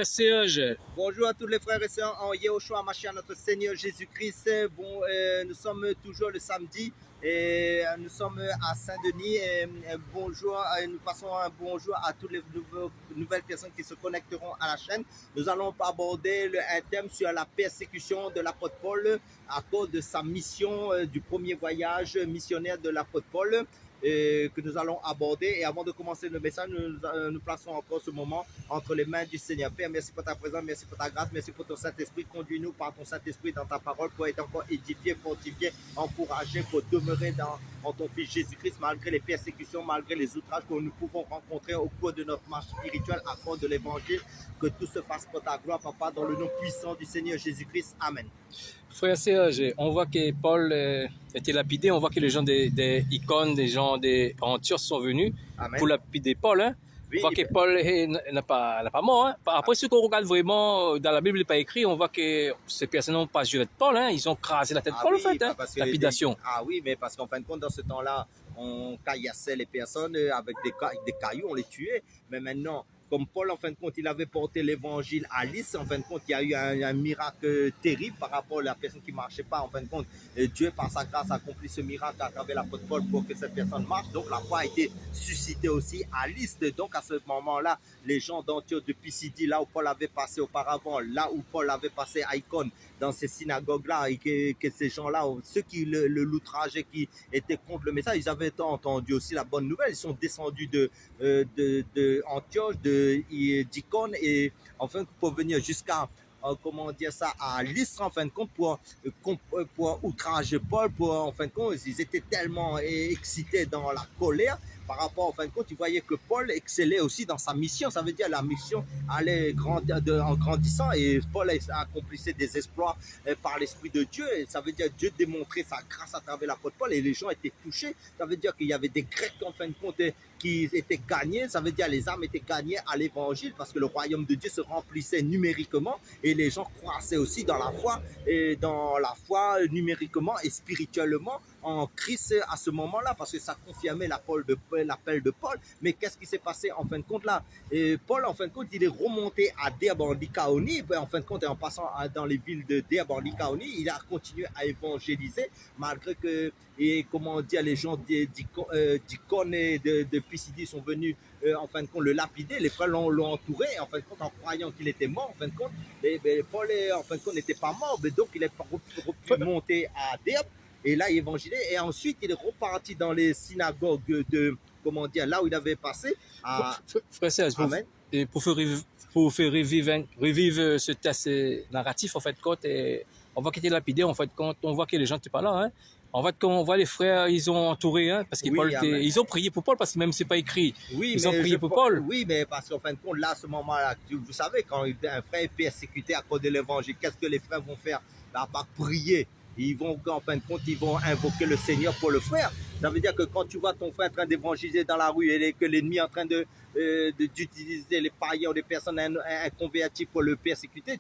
Serge. Bonjour à tous les frères et sœurs en Yehoshua Mashiach, notre Seigneur Jésus-Christ. Nous sommes toujours le samedi et nous sommes à Saint-Denis. Nous passons un bonjour à toutes les nouvelles personnes qui se connecteront à la chaîne. Nous allons aborder un thème sur la persécution de l'apôtre Paul à cause de sa mission du premier voyage missionnaire de l'apôtre Paul. Que nous allons aborder. Et avant de commencer le message, nous plaçons encore ce moment entre les mains du Seigneur. Père, merci pour ta présence, merci pour ta grâce, merci pour ton Saint-Esprit. Conduis-nous par ton Saint-Esprit dans ta parole pour être encore édifié, fortifié, encouragé, pour demeurer en ton Fils Jésus-Christ, malgré les persécutions, malgré les outrages que nous pouvons rencontrer au cours de notre marche spirituelle à cause de l'Évangile. Que tout se fasse pour ta gloire, Papa, dans le nom puissant du Seigneur Jésus-Christ. Amen. Frère Serge, on voit que Paul était lapidé, on voit que les gens des icônes, des gens d'Antioche sont venus Amen. pour lapider Paul. Hein. Oui, on voit que Paul n'a pas mort. Hein. Après, ce qu'on regarde vraiment, dans la Bible, il n'est pas écrit, on voit que ces personnes n'ont pas juré de Paul, hein. Ils ont crasé la tête de Paul, en fait, hein. Lapidation. Oui, mais parce qu'en fin de compte, dans ce temps-là, on caillassait les personnes avec des cailloux, on les tuait. Mais maintenant, comme Paul, en fin de compte, il avait porté l'évangile à Lys. En fin de compte, il y a eu un miracle terrible par rapport à la personne qui ne marchait pas. En fin de compte, Dieu, par sa grâce, a accompli ce miracle à travers l'apôtre Paul pour que cette personne marche. Donc, la foi a été suscitée aussi à Lys. Donc, à ce moment-là, les gens d'Antioche, de Pisidie, là où Paul avait passé auparavant, là où Paul avait passé à Icône, dans ces synagogues-là, et que ces gens-là, ceux qui l'outrageaient, qui étaient contre le message, ils avaient entendu aussi la bonne nouvelle. Ils sont descendus de Antioche, d'Icône, et enfin pour venir jusqu'à à Lystre, en fin de compte, pour outrager Paul, en fin de compte, ils étaient tellement excités dans la colère par rapport, en fin de compte, ils voyaient que Paul excellait aussi dans sa mission. Ça veut dire la mission allait grandir en grandissant, et Paul accomplissait des exploits par l'Esprit de Dieu. Et ça veut dire Dieu démontrait sa grâce à travers l'apôtre Paul, et les gens étaient touchés. Ça veut dire qu'il y avait des Grecs, en fin de compte, qui étaient gagnés. Ça veut dire les âmes étaient gagnées à l'évangile, parce que le royaume de Dieu se remplissait numériquement, et les gens croissaient aussi dans la foi numériquement et spirituellement en Christ à ce moment-là, parce que ça confirmait l'appel de Paul. Mais qu'est-ce qui s'est passé en fin de compte là? Paul, en fin de compte, il est remonté à Derbe en Lycaonie. En fin de compte, en passant dans les villes de Derbe en Lycaonie, il a continué à évangéliser, malgré que, les gens d'Icône et de Pisidie sont venus en fin de compte le lapider. Les frères l'ont entouré, en fin de compte, en croyant qu'il était mort. En fin de compte, Paul, en fin de compte, n'était pas mort, mais donc il est remonté à Derbe. Et là, il évangélisait. Et ensuite, il est reparti dans les synagogues là où il avait passé. Frère Serge, pour faire revivre ce test narratif, en fait, quand on voit qu'il était lapidé, en fait, quand on voit que les gens n'étaient pas là, hein. En fait, quand on voit les frères, ils ont entouré, hein, parce ils ont prié pour Paul, parce que même c'est pas écrit. Oui, ils ont prié pour Paul. Oui, mais parce qu'en fin de compte, là, à ce moment-là, vous savez, quand un frère est persécuté à cause de l'évangile, qu'est-ce que les frères vont faire? À part prier. Ils vont, en fin de compte, ils vont invoquer le Seigneur pour le frère. Ça veut dire que quand tu vois ton frère en train d'évangéliser dans la rue, et que l'ennemi est en train d'utiliser les païens ou les personnes inconverties pour le persécuter,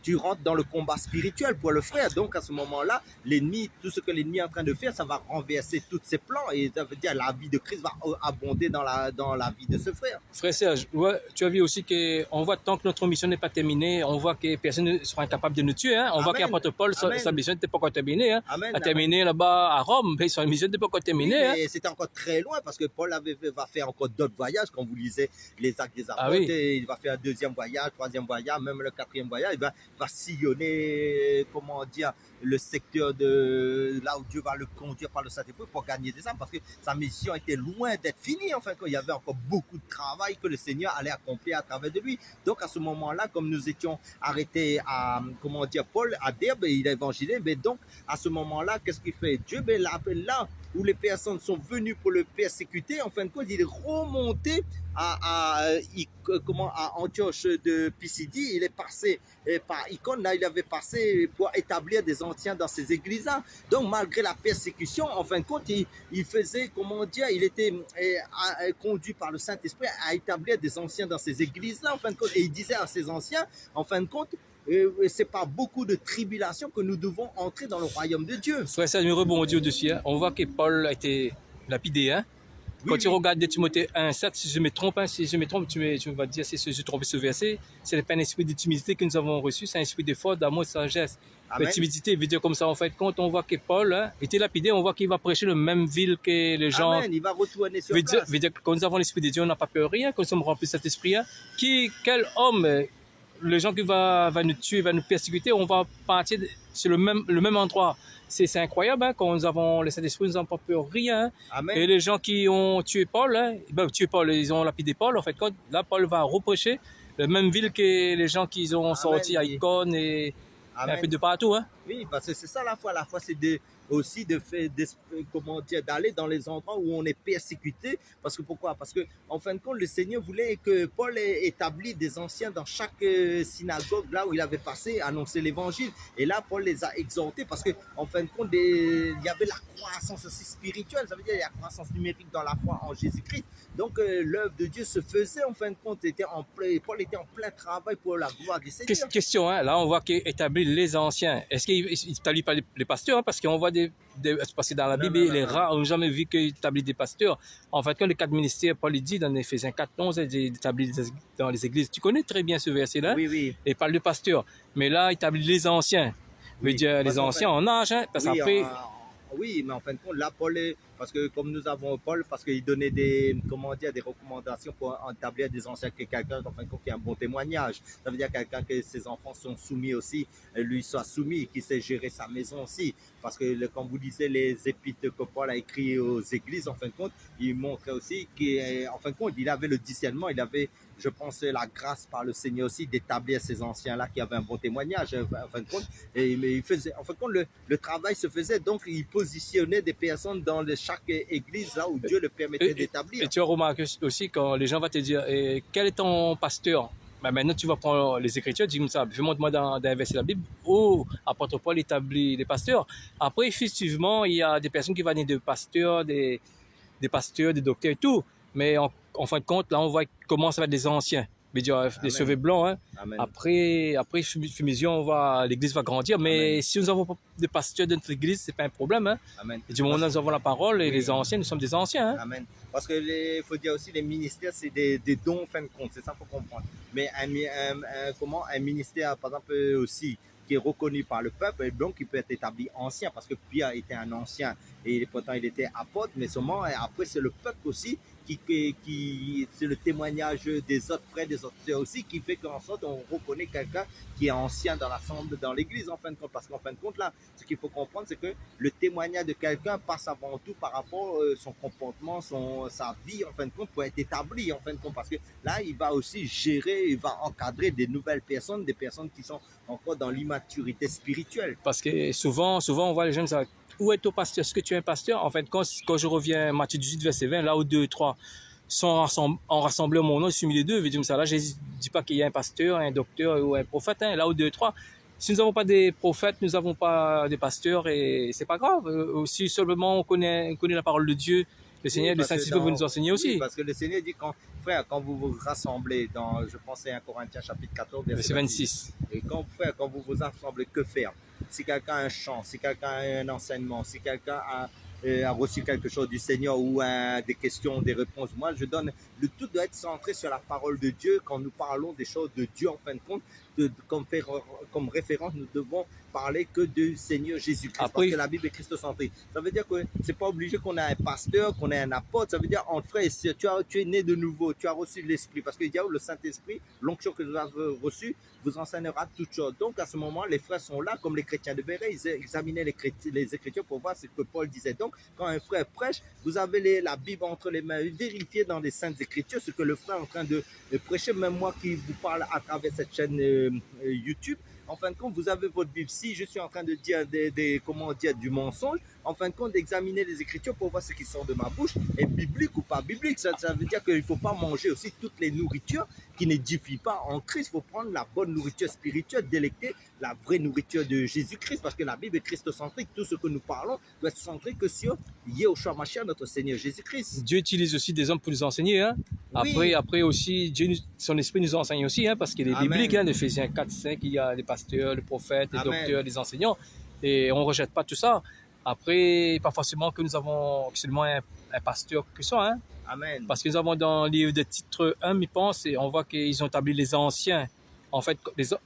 tu rentres dans le combat spirituel pour le frère. Donc à ce moment-là, l'ennemi, tout ce que l'ennemi est en train de faire, ça va renverser tous ses plans, et ça veut dire la vie de Christ va abonder dans la vie de ce frère. Frère Serge, ouais, tu as vu aussi qu'on voit tant que notre mission n'est pas terminée, on voit que personne ne sera incapable de nous tuer. Hein. On voit qu'apôtre Paul, sa mission n'était pas encore terminée. Hein. A terminé là-bas à Rome, mais sa mission n'était pas encore terminée. Oui, c'était encore très loin, parce que Paul va faire encore d'autres voyages. Quand vous lisez les Actes des Apôtres, il va faire un deuxième voyage, troisième voyage, même le quatrième voyage. Il va sillonner, le secteur de là où Dieu va le conduire par le Saint-Esprit pour gagner des âmes, parce que sa mission était loin d'être finie. En fait, il y avait encore beaucoup de travail que le Seigneur allait accomplir à travers de lui. Donc à ce moment-là, comme nous étions arrêtés à Paul à Derbe, il a évangélisé, mais donc à ce moment-là, qu'est-ce qu'il fait? Dieu l'appelle là où les personnes sont venues pour le persécuter. En fin de compte, il est remonté à Antioche de Pisidie. Il est passé par Icône. Là, il avait passé pour établir des anciens dans ces églises-là. Donc, malgré la persécution, en fin de compte, il faisait, il était conduit par le Saint-Esprit à établir des anciens dans ces églises-là, en fin de compte. Et il disait à ces anciens, en fin de compte, c'est par beaucoup de tribulations que nous devons entrer dans le royaume de Dieu. Frère Serge, je rebondis au-dessus. Hein. On voit que Paul a été lapidé, hein. Quand Oui, tu oui. regardes 2 Timothée 1,7, si je me trompe, hein, si je me trompe, tu vas dire si j'ai trompé ce verset, ce n'est pas un esprit de timidité que nous avons reçu, c'est un esprit d'effort, d'amour, de sagesse. La Amen. timidité veut dire comme ça, en fait, quand on voit que Paul hein, était lapidé, on voit qu'il va prêcher le même ville que les gens. Amen. Il va retourner sur Veut place. dire que quand nous avons l'esprit de Dieu, on n'a pas peur de rien, quand nous sommes remplis de cet esprit. Hein. Quel homme, les gens qui va nous tuer, va nous persécuter, on va partir sur le même endroit. C'est incroyable, hein, quand nous avons le Saint-Esprit, nous n'avons pas peur de rien. Hein. Amen. Et les gens qui ont tué Paul, hein, ils ont lapidé Paul, en fait, là, Paul va reprocher la même ville que les gens qui ont sorti à Icône et un peu de partout. Hein. Oui, parce que c'est ça la foi. La foi, c'est aussi de faire, comment dire, d'aller dans les endroits où on est persécuté. Parce que pourquoi? Parce que en fin de compte, le Seigneur voulait que Paul ait établi des anciens dans chaque synagogue là où il avait passé, annoncer l'évangile. Et là, Paul les a exhortés parce que en fin de compte, il y avait la croissance aussi spirituelle. Ça veut dire la croissance numérique dans la foi en Jésus-Christ. Donc l'œuvre de Dieu se faisait en fin de compte. Paul était en plein travail pour la gloire du Seigneur. Question, hein, là on voit qu'il établit les anciens. Est-ce qu'il n'établit pas les pasteurs? Hein, parce qu'on voit parce que dans la Bible, les rares n'ont jamais vu qu'il établit des pasteurs. En fait, quand le 4 ministères, Paul il dit dans Éphésiens 4:11, il établit dans les églises. Tu connais très bien ce verset-là. Oui, oui. Et parle de pasteurs. Mais là, il établit les anciens. Oui. Veut dire les anciens en âge. Hein, parce oui, qu'après. Oui, mais en fin de compte, là, Paul parce que comme nous avons Paul, parce qu'il donnait comment dire, des recommandations pour établir des anciens, que quelqu'un, en fin de compte, qui a un bon témoignage. Ça veut dire quelqu'un que ses enfants sont soumis aussi, lui soit soumis, qui sait gérer sa maison aussi. Parce que, comme vous disiez, les épîtres que Paul a écrits aux églises, en fin de compte, il montrait aussi qu'en fin de compte, il avait le discernement, il avait, je pense, la grâce par le Seigneur aussi d'établir ces anciens-là qui avaient un bon témoignage, en fin de compte. Mais il faisait, en fin de compte, le travail se faisait, donc il positionnait des personnes dans chaque église là où Dieu le permettait d'établir. Et tu as remarqué aussi quand les gens vont te dire quel est ton pasteur? Ben maintenant tu vas prendre les Écritures, dis-moi ça, fais-moi d'inverser la Bible où apôtre Paul établit les pasteurs. Après effectivement il y a des personnes qui vont venir de pasteurs, des pasteurs, des docteurs et tout, mais en fin de compte là on voit comment ça va être des anciens. Des cheveux blancs. Hein. Après fumition, l'église va grandir. Mais Amen. Si nous n'avons pas de pasteurs dans notre église, ce n'est pas un problème. Hein. Amen. Et du moment où nous avons la parole, et oui. Les anciens, nous sommes des anciens. Hein. Amen. Parce qu'il faut dire aussi, les ministères, c'est des dons en fin de compte. C'est ça qu'il faut comprendre. Mais un ministère, par exemple, aussi, qui est reconnu par le peuple, donc il peut être établi ancien, parce que Pierre était un ancien, et pourtant il était apôtre, mais seulement après c'est le peuple aussi qui c'est le témoignage des autres frères, des autres sœurs aussi, qui fait qu'en sorte on reconnaît quelqu'un qui est ancien dans l'assemblée, dans l'église en fin de compte, parce qu'en fin de compte là, ce qu'il faut comprendre, c'est que le témoignage de quelqu'un passe avant tout par rapport à son comportement, sa vie en fin de compte pour être établi en fin de compte, parce que là il va aussi gérer, il va encadrer des nouvelles personnes, des personnes qui sont encore dans l'immaturité spirituelle. Parce que souvent on voit les jeunes dire, où est ton pasteur? Est-ce que tu es un pasteur? En fait, quand je reviens, Matthieu 18, verset 20, là où 2 et 3 sont rassemblés au mon nom, je suis mis les deux. Je dis ça. Là, je ne dis pas qu'il y a un pasteur, un docteur ou un prophète. Hein. Là où 2 et 3, si nous n'avons pas des prophètes, nous n'avons pas des pasteurs et c'est pas grave. Si seulement on connaît la parole de Dieu, le Seigneur, le Saint-Esprit peut nous enseigner aussi. Oui, parce que le Seigneur dit, frère, quand vous vous rassemblez dans, je pense, c'est 1 Corinthiens chapitre 14, verset 26. Et quand vous vous rassemblez, que faire? Si quelqu'un a un chant, si quelqu'un a un enseignement, si quelqu'un a reçu quelque chose du Seigneur ou des questions, des réponses, moi je donne, le tout doit être centré sur la parole de Dieu. Quand nous parlons des choses de Dieu en fin de compte, comme référence, nous devons parler que du Seigneur Jésus-Christ, parce que la Bible est christocentrée. Ça veut dire que c'est pas obligé qu'on ait un pasteur, qu'on ait un apôtre. Ça veut dire entre frères et sœurs, tu es né de nouveau, tu as reçu l'Esprit, parce qu'il y a le Saint-Esprit, l'onction que vous avez reçue, vous enseignera toutes choses. Donc à ce moment, les frères sont là, comme les chrétiens de Béret, ils examinaient les Écritures pour voir ce que Paul disait. Donc quand un frère prêche, vous avez la Bible entre les mains, vérifiez dans les Saintes Écritures ce que le frère est en train de prêcher. Même moi qui vous parle à travers cette chaîne YouTube, en fin de compte, vous avez votre Bible. Si je suis en train de dire du mensonge, en fin de compte, d'examiner les Écritures pour voir ce qui sort de ma bouche est biblique ou pas biblique. Ça veut dire qu'il ne faut pas manger aussi toutes les nourritures qui n'édifient pas en Christ. Il faut prendre la bonne nourriture spirituelle, délecter la vraie nourriture de Jésus-Christ, parce que la Bible est christocentrique. Tout ce que nous parlons doit être centré que sur Yeshua Mashiach, notre Seigneur Jésus-Christ. Dieu utilise aussi des hommes pour nous enseigner. Hein? Oui. Après aussi, son esprit nous enseigne aussi, hein, parce qu'il est biblique. Hein, Éphésiens 4, 5, il y a les pasteurs, les prophètes, les docteurs, les enseignants. Et on ne rejette pas tout ça. Après, pas forcément que nous avons seulement un pasteur que ça. Hein. Amen. Parce que nous avons dans le livre de titre 1, je pense, et on voit qu'ils ont établi les anciens. En fait,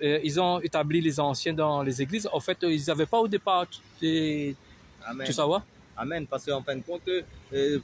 ils ont établi les anciens dans les églises. En fait, ils n'avaient pas au départ Amen. tout savoir. Amen. Parce qu'en fin de compte,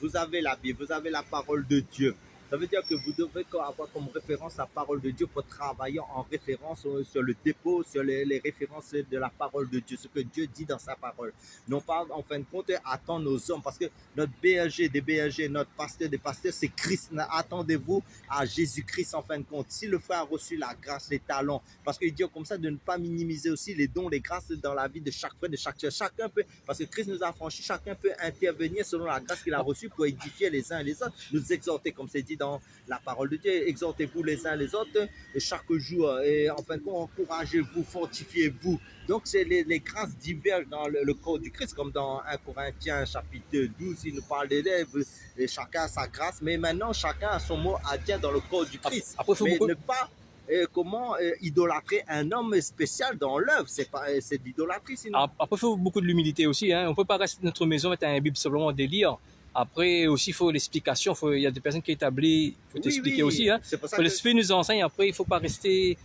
vous avez la Bible, vous avez la parole de Dieu. Ça veut dire que vous devez avoir comme référence la parole de Dieu pour travailler en référence sur le dépôt, sur les références de la parole de Dieu, ce que Dieu dit dans sa parole. Non pas, en fin de compte, attendre nos hommes, parce que notre BLG des BLG, notre pasteur des pasteurs, c'est Christ. Attendez-vous à Jésus-Christ en fin de compte. Si le frère a reçu la grâce, les talents, parce qu'il dit comme ça de ne pas minimiser aussi les dons, les grâces dans la vie de chaque frère, de chaque church. Chacun peut, parce que Christ nous a franchi, chacun peut intervenir selon la grâce qu'il a reçue pour édifier les uns et les autres, nous exhorter, comme c'est dit dans la parole de Dieu. Exhortez-vous les uns les autres et chaque jour, et en fin de compte, encouragez-vous, fortifiez-vous. Donc, c'est les grâces divergent dans le corps du Christ, comme dans 1 Corinthiens chapitre 12, il nous parle d'élèves, et chacun a sa grâce, mais maintenant, chacun a son mot à dire dans le corps du Christ. Après, mais ne pas idolâtrer un homme spécial dans l'œuvre, c'est de l'idolâtrie sinon. Après, il faut beaucoup de l'humilité aussi. Hein. On ne peut pas rester dans notre maison avec un Bible simplement délire. Après, aussi, il faut l'explication. Il y a des personnes qui établissent. Il faut t'expliquer aussi. Hein. L'Esprit nous enseigne. Après, il ne faut pas rester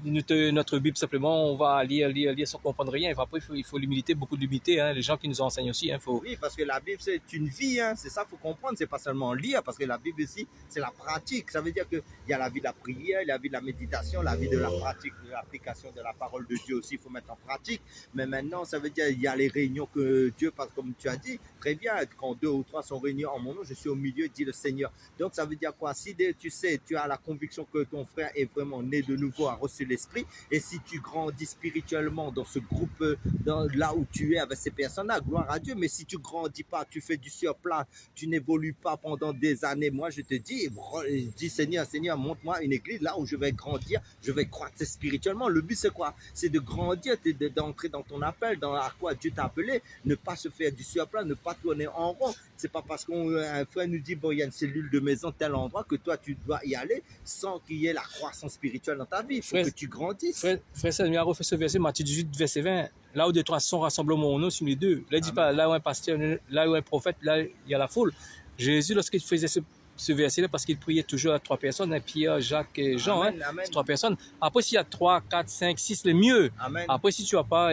notre Bible simplement. On va lire sans comprendre rien. Après, il faut l'humilité, beaucoup d'humilité. Hein. Les gens qui nous enseignent aussi. Hein, Oui, parce que la Bible, c'est une vie. Hein. C'est ça qu'il faut comprendre. C'est pas seulement lire. Parce que la Bible ici, c'est la pratique. Ça veut dire qu'il y a la vie de la prière, la vie de la méditation, la vie de la pratique, de l'application de la parole de Dieu aussi. Il faut mettre en pratique. Mais maintenant, ça veut dire qu'il y a les réunions que Dieu, comme tu as dit, très bien, quand 2 ou 3 sont réunis en mon nom, je suis au milieu, dit le Seigneur. Donc, ça veut dire quoi? Si tu sais, tu as la conviction que ton frère est vraiment né de nouveau, a reçu l'Esprit, et si tu grandis spirituellement dans ce groupe, là où tu es avec ces personnes-là, gloire à Dieu. Mais si tu grandis pas, tu fais du surplat, tu n'évolues pas pendant des années, moi, je te dis, Seigneur, montre-moi une église là où je vais grandir, je vais croître spirituellement. Le but, c'est quoi? C'est de grandir, d'entrer dans ton appel, dans à quoi Dieu t'a appelé, ne pas se faire du surplat, ne pas tourner en rond. C'est pas parce qu'un frère nous dit, bon, il y a une cellule de maison tel endroit que toi, tu dois y aller sans qu'il y ait la croissance spirituelle dans ta vie. Il faut que tu grandisses. Frère Samuel a refait ce verset, Matthieu 18, verset 20. Là où 2-3 sont rassemblés au mon nom, sur les deux. Là, il dit pas, là où un pasteur, là où un prophète, là, il y a la foule. Jésus, lorsqu'il faisait ce verset-là, parce qu'il priait toujours à 3 personnes, hein, Pierre, Jacques et Jean, amen, hein, amen. 3 personnes. Après, s'il y a 3, 4, 5, 6, le mieux. Amen. Après, si tu n'as pas,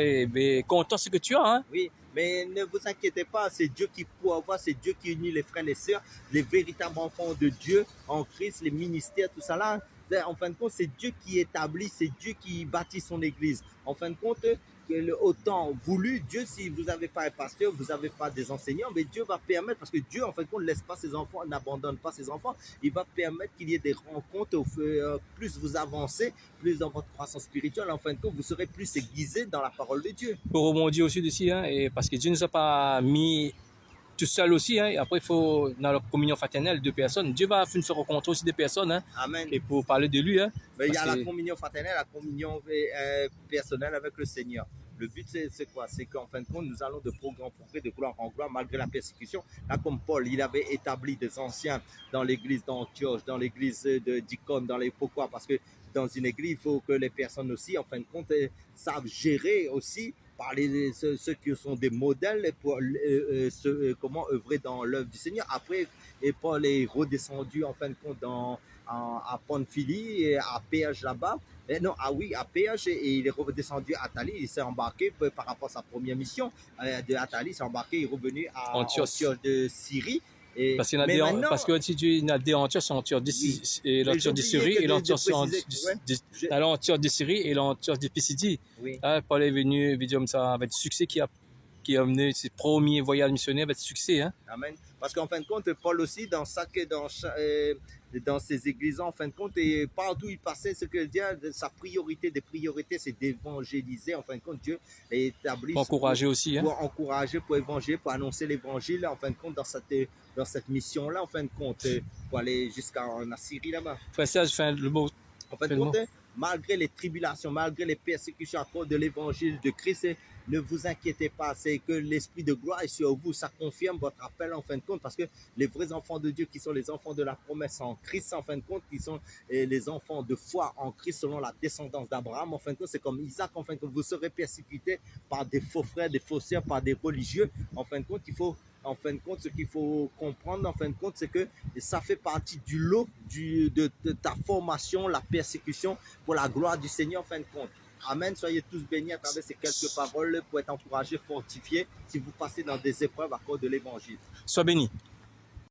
content ce que tu as. Hein. Oui, mais ne vous inquiétez pas, c'est Dieu qui pourvoit, c'est Dieu qui unit les frères et les sœurs, les véritables enfants de Dieu en Christ, les ministères, tout ça là. En fin de compte, c'est Dieu qui établit, c'est Dieu qui bâtit son église. En fin de compte, autant voulu, Dieu, si vous n'avez pas un pasteur, vous n'avez pas des enseignants, mais Dieu va permettre, parce que Dieu, en fin de compte, ne laisse pas ses enfants, n'abandonne pas ses enfants, il va permettre qu'il y ait des rencontres, plus vous avancez, plus dans votre croissance spirituelle, en fin de compte, vous serez plus aiguisé dans la parole de Dieu. Pour rebondir aussi dessus, hein, et parce que Dieu ne nous a pas mis tout seul aussi, hein. Et après il faut dans la communion fraternelle 2 personnes. Dieu va faire rencontrer aussi des personnes, hein. Amen. Et pour parler de lui, hein. Mais il y a la communion fraternelle, la communion personnelle avec le Seigneur. Le but, c'est quoi? C'est qu'en fin de compte, nous allons de progrès en progrès, de gloire en gloire, malgré la persécution. Là, comme Paul, il avait établi des anciens dans l'église d'Antioche, dans l'église d'Icône, pourquoi? Parce que dans une église, il faut que les personnes aussi, en fin de compte, savent gérer aussi par ceux qui sont des modèles pour comment œuvrer dans l'œuvre du Seigneur. Après, et Paul est redescendu en fin de compte à Pamphylie et à Perge là-bas. Non, à Perge, et il est redescendu à Thalie. Il s'est embarqué par rapport à sa première mission de Thalie. Il s'est embarqué, il est revenu à Antioche de Syrie. Parce qu'il y a si tu as des Antioches, c'est Antioche de Syrie et l'Antioche de Syrie et l'Antioche de Pisidie. Oui. Paul est venu, comme ça, avec du succès qui a amené ses premiers voyages missionnaires avec succès. Hein. Amen. Parce qu'en fin de compte, Paul aussi, dans ces églises, en fin de compte, et partout où il passait, ce que Dieu, sa priorité des priorités, c'est d'évangéliser. En fin de compte, Dieu est établi pour encourager aussi. Hein. Pour encourager, pour évangéliser, pour annoncer l'évangile, en fin de compte, dans cette mission-là, en fin de compte, pour aller jusqu'en Assyrie là-bas. Frère Serge, le mot. En fin de compte, malgré les tribulations, malgré les persécutions à cause de l'évangile de Christ, ne vous inquiétez pas, c'est que l'esprit de gloire est sur vous, ça confirme votre appel en fin de compte, parce que les vrais enfants de Dieu qui sont les enfants de la promesse en Christ, en fin de compte, qui sont les enfants de foi en Christ selon la descendance d'Abraham, en fin de compte, c'est comme Isaac, en fin de compte, vous serez persécutés par des faux frères, des faux sœurs, par des religieux, en fin de compte, il faut En fin de compte, ce qu'il faut comprendre, en fin de compte, c'est que ça fait partie du lot de ta formation, la persécution pour la gloire du Seigneur, en fin de compte. Amen. Soyez tous bénis à travers ces quelques paroles pour être encouragés, fortifiés si vous passez dans des épreuves à cause de l'évangile. Sois béni.